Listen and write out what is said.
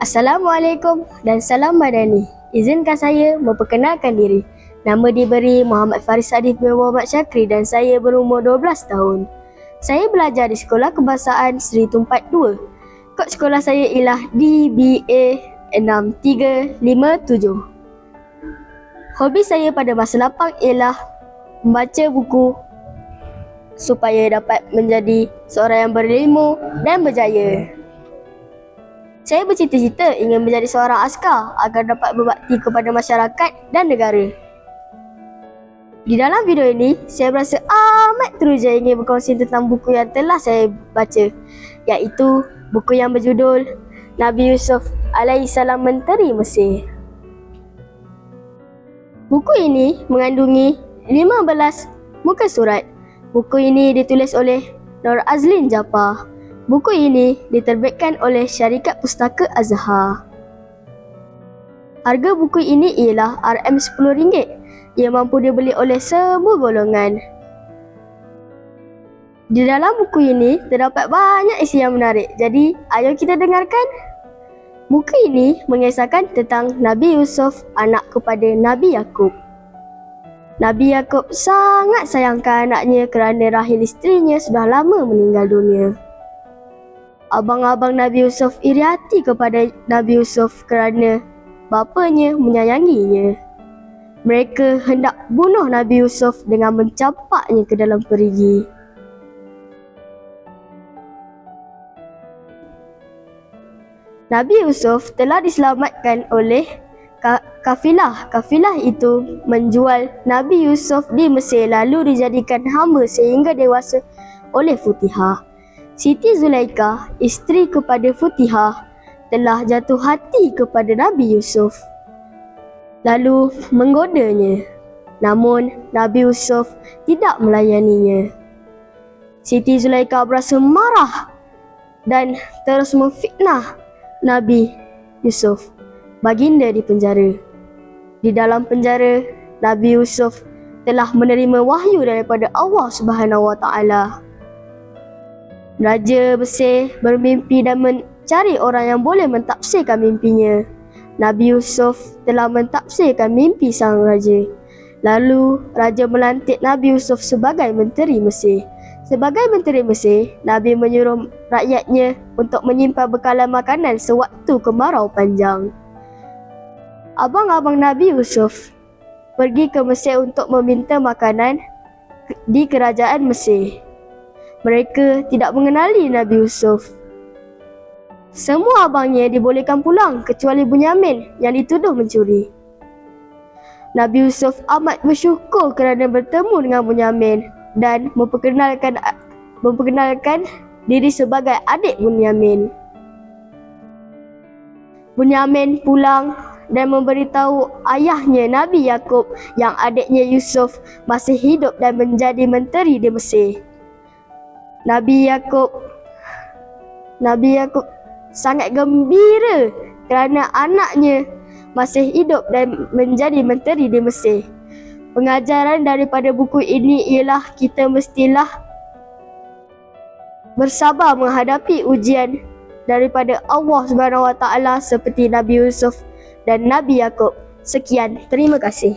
Assalamualaikum dan salam madani. Izinkan saya memperkenalkan diri. Nama diberi Muhammad Faris Adif bin Muhammad Syakri dan saya berumur 12 tahun. Saya belajar di Sekolah Kebangsaan Seri Tumpat 2. Kod sekolah saya ialah DBA 6357. Hobi saya pada masa lapang ialah membaca buku supaya dapat menjadi seorang yang berilmu dan berjaya. Saya bercita-cita ingin menjadi seorang askar agar dapat berbakti kepada masyarakat dan negara. Di dalam video ini, saya berasa amat teruja ingin berkongsi tentang buku yang telah saya baca, iaitu buku yang berjudul Nabi Yusuf alaihissalam Menteri Mesir. Buku ini mengandungi 15 muka surat. Buku ini ditulis oleh Nur Azlin Japar. Buku ini diterbitkan oleh Syarikat Pustaka Azhar. Harga buku ini ialah RM10. Ia mampu dibeli oleh semua golongan. Di dalam buku ini terdapat banyak isi yang menarik. Jadi, ayo kita dengarkan. Buku ini mengisahkan tentang Nabi Yusuf, anak kepada Nabi Yaqub. Nabi Yaqub sangat sayangkan anaknya kerana rahim isterinya sudah lama meninggal dunia. Abang-abang Nabi Yusuf iri hati kepada Nabi Yusuf kerana bapanya menyayanginya. Mereka hendak bunuh Nabi Yusuf dengan mencampaknya ke dalam perigi. Nabi Yusuf telah diselamatkan oleh kafilah. Kafilah itu menjual Nabi Yusuf di Mesir lalu dijadikan hamba sehingga dewasa oleh Futihah. Siti Zulaikha, isteri kepada Futihah, telah jatuh hati kepada Nabi Yusuf lalu menggodanya. Namun Nabi Yusuf tidak melayaninya. Siti Zulaikha berasa marah dan terus memfitnah Nabi Yusuf. Baginda di penjara. Di dalam penjara, Nabi Yusuf telah menerima wahyu daripada Allah Subhanahu Wa Taala. Raja Mesir bermimpi dan mencari orang yang boleh mentafsirkan mimpinya. Nabi Yusuf telah mentafsirkan mimpi sang raja. Lalu raja melantik Nabi Yusuf sebagai menteri Mesir. Sebagai menteri Mesir, Nabi menyuruh rakyatnya untuk menyimpan bekalan makanan sewaktu kemarau panjang. Abang-abang Nabi Yusuf pergi ke Mesir untuk meminta makanan di kerajaan Mesir. Mereka tidak mengenali Nabi Yusuf. Semua abangnya dibolehkan pulang kecuali Bunyamin yang dituduh mencuri. Nabi Yusuf amat bersyukur kerana bertemu dengan Bunyamin dan memperkenalkan diri sebagai adik Bunyamin. Bunyamin pulang dan memberitahu ayahnya Nabi Yaqub yang adiknya Yusuf masih hidup dan menjadi menteri di Mesir. Nabi Yaqub sangat gembira kerana anaknya masih hidup dan menjadi menteri di Mesir. Pengajaran daripada buku ini ialah kita mestilah bersabar menghadapi ujian daripada Allah Subhanahu Wa Taala seperti Nabi Yusuf dan Nabi Yaqub. Sekian, terima kasih.